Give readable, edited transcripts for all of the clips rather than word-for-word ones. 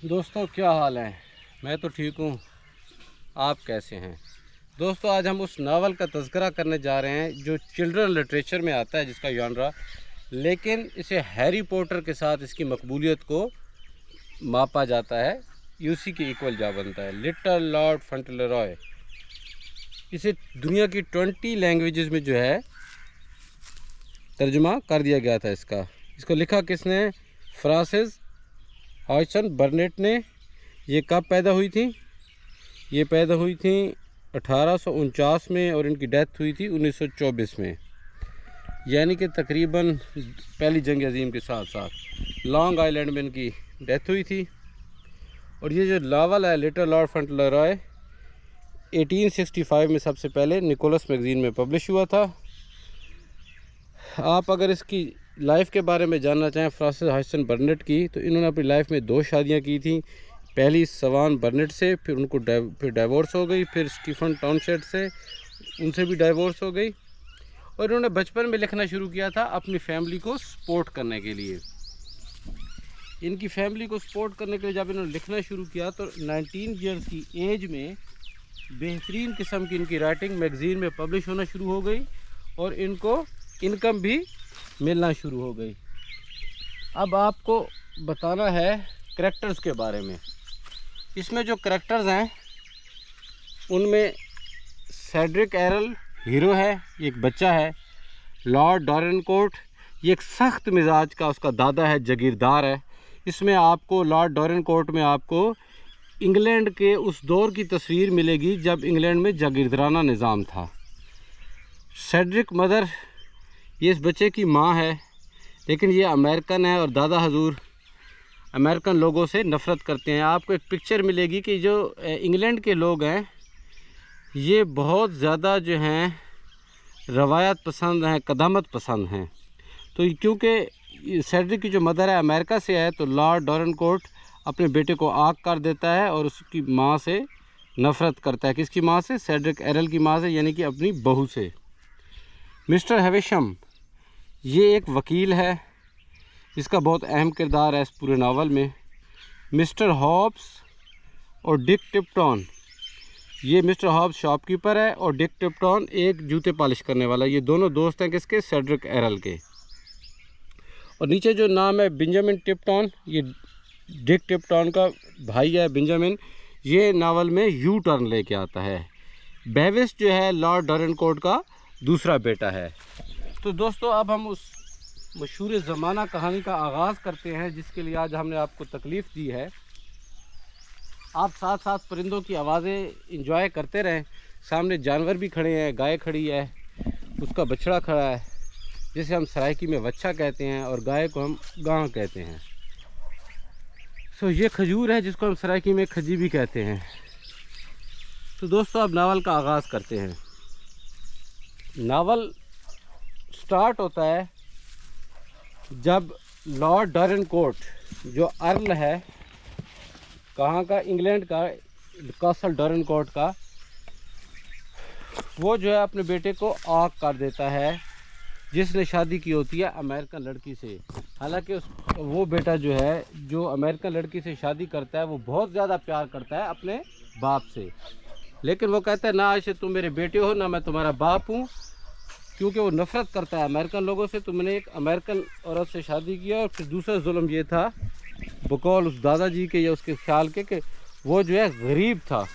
दोस्तों क्या हाल है। मैं तो ठीक हूँ, आप कैसे हैं। दोस्तों आज हम उस नावल का तज़किरा करने जा रहे हैं जो चिल्ड्रन लिटरेचर में आता है, जिसका जॉनरा, लेकिन इसे हैरी पॉटर के साथ इसकी मकबूलियत को मापा जाता है, यूसी के इक्वल जा बनता है। लिटिल लॉर्ड फॉन्टेलेरॉय, इसे दुनिया की 20 लैंग्वेजेस में जो है तर्जुमा कर दिया गया था। इसको लिखा किसने? फ्रांसिस हॉयसन बर्नेट ने। ये कब पैदा हुई थी? ये पैदा हुई थी 1849 में और इनकी डेथ हुई थी 1924 में, यानी कि तकरीबन पहली जंग अजीम के साथ साथ लॉन्ग आइलैंड में इनकी डेथ हुई थी। और ये जो नावल है लिटिल लॉर्ड फॉन्टेलेरॉय 1865 में सबसे पहले निकोलस मैगज़ीन में पब्लिश हुआ था। आप अगर इसकी लाइफ के बारे में जानना चाहें फ्रांसिस हॉयसन बर्नेट की, तो इन्होंने अपनी लाइफ में 2 शादियां की थी। पहली सवान बर्नेट से, फिर उनको फिर डाइवोर्स हो गई। फिर स्टीफन टाउनशेंड से, उनसे भी डाइवोर्स हो गई। और इन्होंने बचपन में लिखना शुरू किया था अपनी फैमिली को सपोर्ट करने के लिए। इनकी फैमिली को सपोर्ट करने के लिए जब इन्होंने लिखना शुरू किया तो 19 ईयर्स की एज में बेहतरीन किस्म की इनकी राइटिंग मैगज़ीन में पब्लिश होना शुरू हो गई और इनको इनकम भी मिलना शुरू हो गई। अब आपको बताना है करैक्टर्स के बारे में। इसमें जो करैक्टर्स हैं उनमें सेड्रिक एरल हीरो है, ये एक बच्चा है। लॉर्ड डॉरेनकोर्ट, ये एक सख्त मिजाज का उसका दादा है, जागीरदार है। इसमें आपको लॉर्ड डॉरेनकोर्ट में आपको इंग्लैंड के उस दौर की तस्वीर मिलेगी जब इंग्लैंड में जागीरदाराना निज़ाम था। सेड्रिक मदर, ये इस बच्चे की माँ है, लेकिन ये अमेरिकन है और दादा हजूर अमेरिकन लोगों से नफ़रत करते हैं। आपको एक पिक्चर मिलेगी कि जो इंग्लैंड के लोग हैं ये बहुत ज़्यादा जो हैं रवायत पसंद हैं, कदामत पसंद हैं। तो क्योंकि सेड्रिक की जो मदर है अमेरिका से है, तो लॉर्ड डॉरेनकोर्ट अपने बेटे को आग कर देता है और उसकी माँ से नफ़रत करता है। किसकी माँ से? सेड्रिक एरल की माँ से, यानी कि अपनी बहू से। मिस्टर हैविशम, ये एक वकील है, इसका बहुत अहम किरदार है इस पूरे नावल में। मिस्टर हॉब्स और डिक टिप्टन, ये मिस्टर हॉब्स शॉपकीपर है और डिक टिप्टन एक जूते पॉलिश करने वाला। ये दोनों दोस्त हैं किसके? सेड्रिक एरल के। और नीचे जो नाम है बेंजामिन टिप्टन, ये डिक टिप्टन का भाई है बेंजामिन। ये नावल में यू टर्न लेके आता है। बेविस जो है लॉर्ड डॉरेनकोर्ट का दूसरा बेटा है। तो दोस्तों अब हम उस मशहूर ज़माना कहानी का आगाज़ करते हैं जिसके लिए आज हमने आपको तकलीफ़ दी है। आप साथ साथ परिंदों की आवाज़ें इंजॉय करते रहें। सामने जानवर भी खड़े हैं, गाय खड़ी है, उसका बछड़ा खड़ा है जिसे हम सराइकी में वच्छा कहते हैं और गाय को हम गां कहते हैं। सो ये खजूर है जिसको हम सराइकी में खजी भी कहते हैं। तो दोस्तों अब नावल का आगाज़ करते हैं। नावल स्टार्ट होता है जब लॉर्ड डॉरेनकोर्ट जो अर्ल है, कहाँ का? इंग्लैंड का, कासल डॉरेनकोर्ट का, वो जो है अपने बेटे को आग कर देता है जिसने शादी की होती है अमेरिकन लड़की से। हालांकि वो बेटा जो है जो अमेरिकन लड़की से शादी करता है वो बहुत ज़्यादा प्यार करता है अपने बाप से, लेकिन वो कहता है ना ऐसे तुम मेरे बेटे हो ना मैं तुम्हारा बाप हूँ, क्योंकि वो नफ़रत करता है अमेरिकन लोगों से। तुमने एक अमेरिकन औरत से शादी किया। और फिर दूसरा जुल्म ये था बकौल उस दादाजी के या उसके ख्याल के कि वो जो है गरीब था,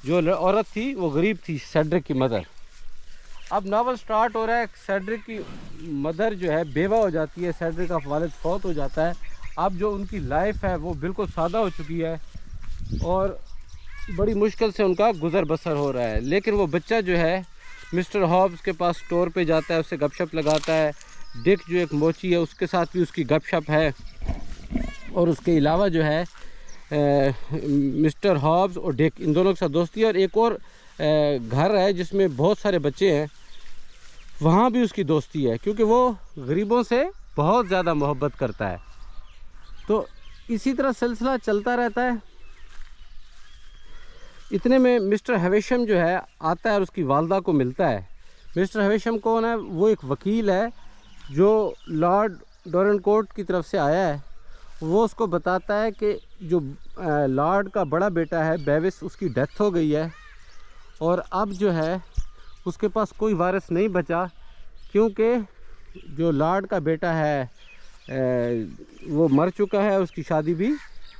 जो औरत थी वो गरीब थी, सेड्रिक की मदर। अब नावल स्टार्ट हो रहा है, सेड्रिक की मदर जो है बेवा हो जाती है, सेड्रिक का वालिद फौत हो जाता है। अब जो उनकी लाइफ है वो बिल्कुल सादा हो चुकी है और बड़ी मुश्किल से उनका गुज़र बसर हो रहा है। लेकिन वो बच्चा जो है मिस्टर हॉब्स के पास स्टोर पे जाता है, उससे गपशप लगाता है। डिक जो एक मोची है उसके साथ भी उसकी गपशप है। और उसके अलावा जो है मिस्टर हॉब्स और डिक इन दोनों के साथ दोस्ती है। और एक और घर है जिसमें बहुत सारे बच्चे हैं, वहाँ भी उसकी दोस्ती है क्योंकि वो गरीबों से बहुत ज़्यादा मोहब्बत करता है। तो इसी तरह सिलसिला चलता रहता है। इतने में मिस्टर हैविशम जो है आता है और उसकी वालदा को मिलता है। मिस्टर हैविशम कौन है? वो एक वकील है जो लॉर्ड डॉरेनकोर्ट की तरफ से आया है वो उसको बताता है कि जो लॉर्ड का बड़ा बेटा है बेविस, उसकी डेथ हो गई है और अब जो है उसके पास कोई वारिस नहीं बचा, क्योंकि जो लॉर्ड का बेटा है वो मर चुका है, उसकी शादी भी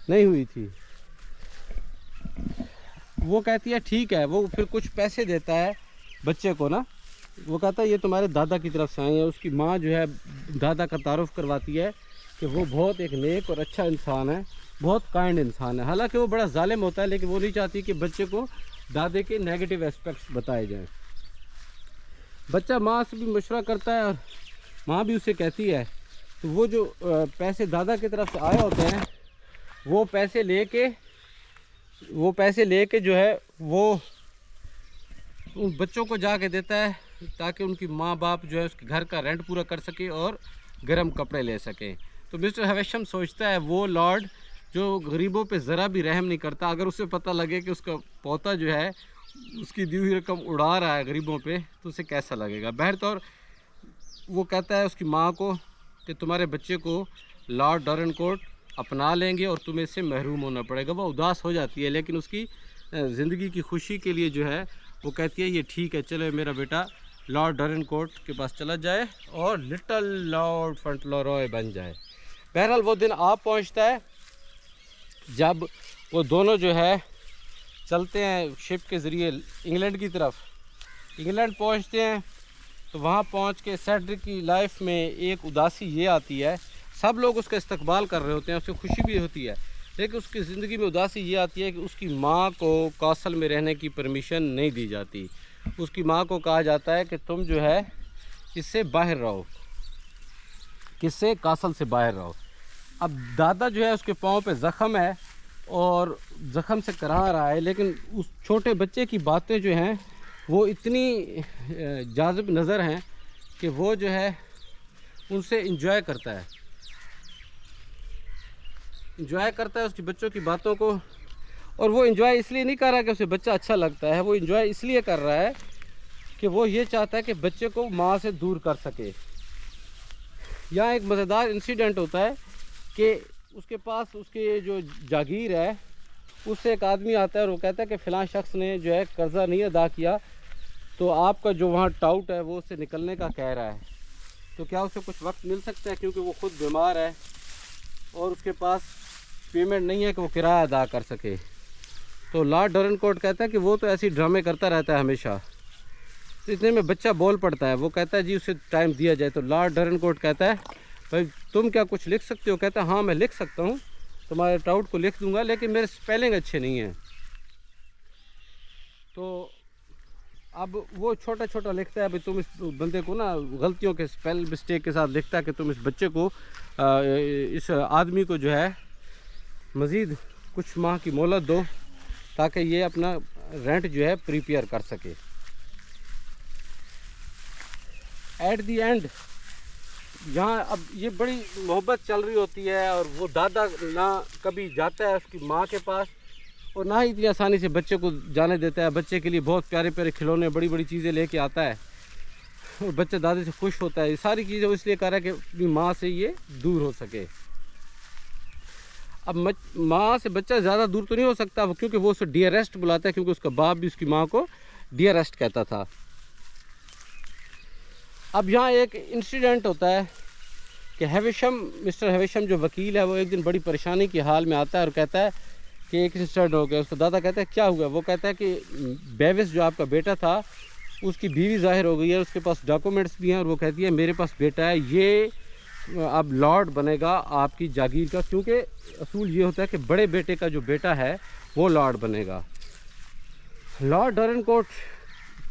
नहीं हुई थी। वो कहती है ठीक है, वो फिर कुछ पैसे देता है बच्चे को ना। वो कहता है ये तुम्हारे दादा की तरफ से आए हैं। उसकी माँ जो है दादा का तारुफ करवाती है कि वो बहुत एक नेक और अच्छा इंसान है, बहुत काइंड इंसान है। हालांकि वो बड़ा जालिम होता है, लेकिन वो नहीं चाहती कि बच्चे को दादे के नेगेटिव एस्पेक्ट्स बताए जाएं। बच्चा माँ से भी मशवरा करता है और माँ भी उसे कहती है। तो वो जो पैसे दादा की तरफ से आए होते हैं, वो पैसे लेके जो है वो उन बच्चों को जाके देता है, ताकि उनकी माँ बाप जो है उसके घर का रेंट पूरा कर सके और गर्म कपड़े ले सकें। तो मिस्टर हवेशम सोचता है वो लॉर्ड जो गरीबों पे ज़रा भी रहम नहीं करता, अगर उसे पता लगे कि उसका पोता जो है उसकी दी हुई रकम उड़ा रहा है गरीबों पे, तो उसे कैसा लगेगा। बहरतौर वो कहता है उसकी माँ को कि तुम्हारे बच्चे को लॉर्ड डॉरेनकोर्ट अपना लेंगे और तुम्हें इससे महरूम होना पड़ेगा। वो उदास हो जाती है, लेकिन उसकी ज़िंदगी की खुशी के लिए जो है वो कहती है ये ठीक है, चलो मेरा बेटा लॉर्ड डॉरेनकोर्ट के पास चला जाए और लिटिल लॉर्ड फॉन्टेनरॉय बन जाए। बहरहाल वो दिन आ पहुंचता है जब वो दोनों जो है चलते हैं शिप के ज़रिए इंग्लैंड की तरफ। इंग्लैंड पहुंचते हैं तो वहां पहुंच के सेड्रिक की लाइफ में एक उदासी ये आती है। सब लोग उसका इस्तकबाल कर रहे होते हैं, उसकी खुशी भी होती है, लेकिन उसकी ज़िंदगी में उदासी ये आती है कि उसकी माँ को कासल में रहने की परमिशन नहीं दी जाती। उसकी माँ को कहा जाता है कि तुम जो है इससे बाहर रहो, किससे, कासल से बाहर रहो। अब दादा जो है उसके पाँव पे ज़ख़म है और ज़ख़म से करा रहा है, लेकिन उस छोटे बच्चे की बातें जो हैं वो इतनी जाज़िब नज़र हैं कि वो जो है उनसे इंजॉय करता है उसके बच्चों की बातों को। और वो इंजॉय इसलिए नहीं कर रहा कि उसे बच्चा अच्छा लगता है, वो इंजॉय इसलिए कर रहा है कि वो ये चाहता है कि बच्चे को माँ से दूर कर सके। यहाँ एक मज़ेदार इंसिडेंट होता है कि उसके पास उसके जो जागीर है उससे एक आदमी आता है और वो कहता है कि फ़लाँ शख्स ने जो है कर्ज़ा नहीं अदा किया, तो आपका जो वहाँ टाउट है वो उससे निकलने का कह रहा है, तो क्या उसे कुछ वक्त मिल सकता है, क्योंकि वो ख़ुद बीमार है और उसके पास पेमेंट नहीं है कि वो किराया अदा कर सके। तो लॉर्ड डॉरेनकोर्ट कहता है कि वो तो ऐसे ही ड्रामे करता रहता है हमेशा। तो इतने में बच्चा बोल पड़ता है, वो कहता है जी उसे टाइम दिया जाए। तो लॉर्ड डॉरेनकोर्ट कहता है भाई तुम क्या कुछ लिख सकते हो? कहता है हाँ मैं लिख सकता हूँ, तुम्हारे टाउट को लिख दूंगा, लेकिन मेरे स्पेलिंग अच्छे नहीं हैं। तो अब वो छोटा छोटा लिखता है, भाई तुम इस बंदे को ना गलतियों के स्पेल मिस्टेक के साथ लिखता है कि तुम इस बच्चे को इस आदमी को जो है मज़ीद कुछ माह की मोहलत दो, ताकि ये अपना रेंट जो है प्रिपेयर कर सके। एट दी एंड यहाँ अब ये बड़ी मोहब्बत चल रही होती है और वो दादा ना कभी जाता है उसकी माँ के पास और ना ही इतनी आसानी से बच्चे को जाने देता है। बच्चे के लिए बहुत प्यारे प्यारे खिलौने, बड़ी बड़ी चीज़ें लेके आता है और बच्चा दादी से खुश होता है। ये सारी चीज़ें वो इसलिए कर रहा है कि अपनी माँ से ये दूर हो सके। अब माँ से बच्चा ज़्यादा दूर तो नहीं हो सकता, क्योंकि वो उसे डियरेस्ट बुलाता है, क्योंकि उसका बाप भी उसकी माँ को डियरेस्ट कहता था। अब यहाँ एक इंसिडेंट होता है कि मिस्टर हेविशम जो वकील है वो एक दिन बड़ी परेशानी की हाल में आता है और कहता है कि एक इंसिडेंट हो गया। उसका दादा कहता है क्या हुआ? वो कहता है कि बेविस जो आपका बेटा था उसकी बीवी ज़ाहिर हो गई है, उसके पास डॉक्यूमेंट्स भी हैं और वो कहती है मेरे पास बेटा है, ये अब लॉर्ड बनेगा आपकी जागीर का, क्योंकि असूल ये होता है कि बड़े बेटे का जो बेटा है वो लॉर्ड बनेगा। लॉर्ड डॉरेनकोर्ट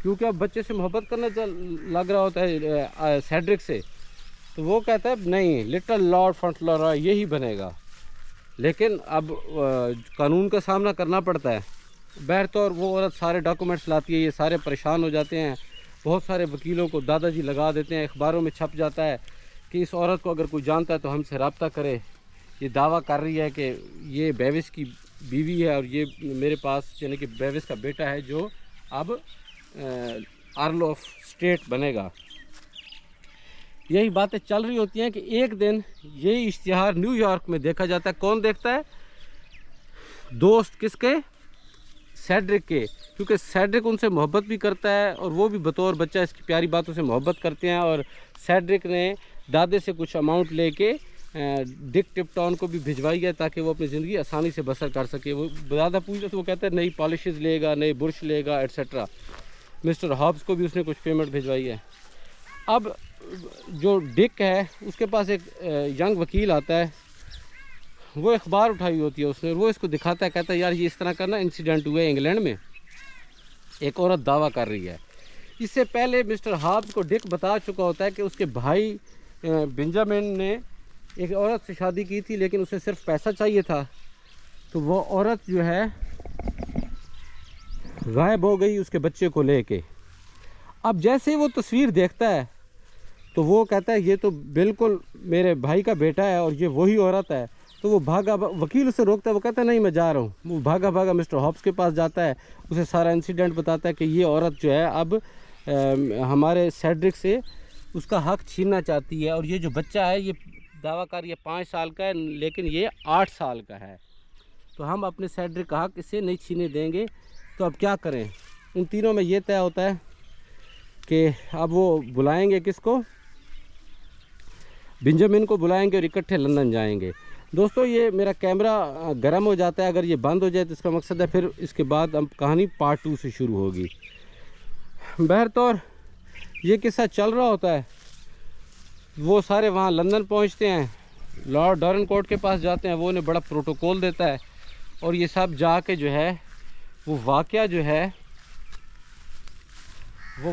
क्योंकि अब बच्चे से मोहब्बत करने लग रहा होता है सेड्रिक से, तो वो कहता है नहीं, लिटिल लॉर्ड फॉन्टेनरॉय यही बनेगा। लेकिन अब कानून का सामना करना पड़ता है। बहरतौर वो औरत सारे डॉक्यूमेंट्स लाती है, ये सारे परेशान हो जाते हैं। बहुत सारे वकीलों को दादाजी लगा देते हैं, अखबारों में छप जाता है कि इस औरत को अगर कोई जानता है तो हमसे रब्ता करे, ये दावा कर रही है कि ये बेविस की बीवी है और ये मेरे पास यानी कि बेविस का बेटा है जो अब अर्ल ऑफ स्टेट बनेगा। यही बातें चल रही होती हैं कि एक दिन यही इश्तिहार न्यूयॉर्क में देखा जाता है। कौन देखता है? दोस्त किसके? सेड्रिक के, क्योंकि सेड्रिक उनसे मोहब्बत भी करता है और वो भी बतौर बच्चा इसकी प्यारी बातों से मोहब्बत करते हैं। और सेड्रिक ने दादे से कुछ अमाउंट लेके डिक टिप्टन को भी भिजवाई है ताकि वो अपनी ज़िंदगी आसानी से बसर कर सके। वो दादा पूछते तो वो कहता है नई पॉलिशेस लेगा, नए बुरश लेगा, एट्सेट्रा। मिस्टर हॉब्स को भी उसने कुछ पेमेंट भिजवाई है। अब जो डिक है उसके पास एक यंग वकील आता है, वो अखबार उठाई होती है उसने, वो इसको दिखाता है, कहता है यार ये इस तरह का ना इंसिडेंट हुआ है इंग्लैंड में, एक औरत दावा कर रही है। इससे पहले मिस्टर हॉब्स को डिक बता चुका होता है कि उसके भाई बेंजामिन ने एक औरत से शादी की थी, लेकिन उसे सिर्फ पैसा चाहिए था, तो वो औरत जो है गायब हो गई उसके बच्चे को लेके। अब जैसे वो तस्वीर देखता है तो वो कहता है ये तो बिल्कुल मेरे भाई का बेटा है और ये वही औरत है। तो वो भागा, वकील उसे रोकता है, वो कहता है नहीं मैं जा रहा हूँ। वो भागा भागा मिस्टर हॉब्स के पास जाता है, उसे सारा इंसिडेंट बताता है कि ये औरत जो है अब हमारे सेड्रिक से उसका हक छीनना चाहती है, और ये जो बच्चा है ये दावा कर ये 5 साल का है लेकिन ये 8 साल का है, तो हम अपने सेड्रिक का हक इसे नहीं छीने देंगे। तो अब क्या करें? उन तीनों में ये तय होता है कि अब वो बुलाएंगे किसको? बेंजामिन को बुलाएंगे और इकट्ठे लंदन जाएंगे। दोस्तों ये मेरा कैमरा गर्म हो जाता है, अगर ये बंद हो जाए तो इसका मकसद है फिर इसके बाद अब कहानी पार्ट 2 से शुरू होगी। बहरतौर ये किस्सा चल रहा होता है, वो सारे वहाँ लंदन पहुँचते हैं, लॉर्ड डॉरनकोट के पास जाते हैं, वो उन्हें बड़ा प्रोटोकॉल देता है और ये सब जाके जो है वो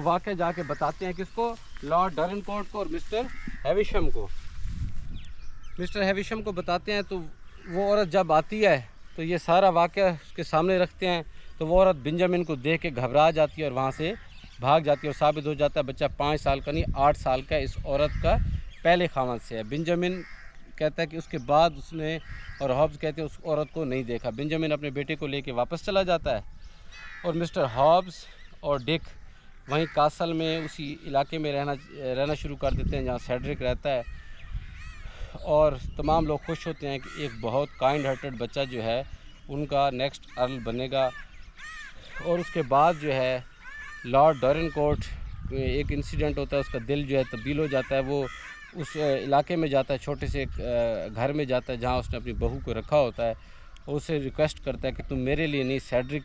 वाक़या जाके बताते हैं किसको? लॉर्ड डॉरनकोट को और मिस्टर हैविशम को। मिस्टर हैविशम को बताते हैं, तो वो औरत जब आती है तो ये सारा वाक़या उसके सामने रखते हैं, तो वो औरत बेंजामिन को देख के घबरा जाती है और वहाँ से भाग जाती है, और साबित हो जाता है बच्चा 5 साल का नहीं 8 साल का इस औरत का पहले खामन से है। बेंजामिन कहता है कि उसके बाद उसने, और हॉब्स कहते हैं उस औरत को नहीं देखा। बेंजामिन अपने बेटे को लेके वापस चला जाता है और मिस्टर हॉब्स और डिक वहीं कासल में उसी इलाके में रहना शुरू कर देते हैं जहाँ सेड्रिक रहता है, और तमाम लोग खुश होते हैं कि एक बहुत काइंड हार्टेड बच्चा जो है उनका नेक्स्ट अर्ल बनेगा। और उसके बाद जो है लॉर्ड डॉरनकोट एक इंसिडेंट होता है, उसका दिल जो है तब्दील हो जाता है, वो उस इलाके में जाता है, छोटे से एक घर में जाता है जहाँ उसने अपनी बहू को रखा होता है, और उससे रिक्वेस्ट करता है कि तुम मेरे लिए नहीं सेड्रिक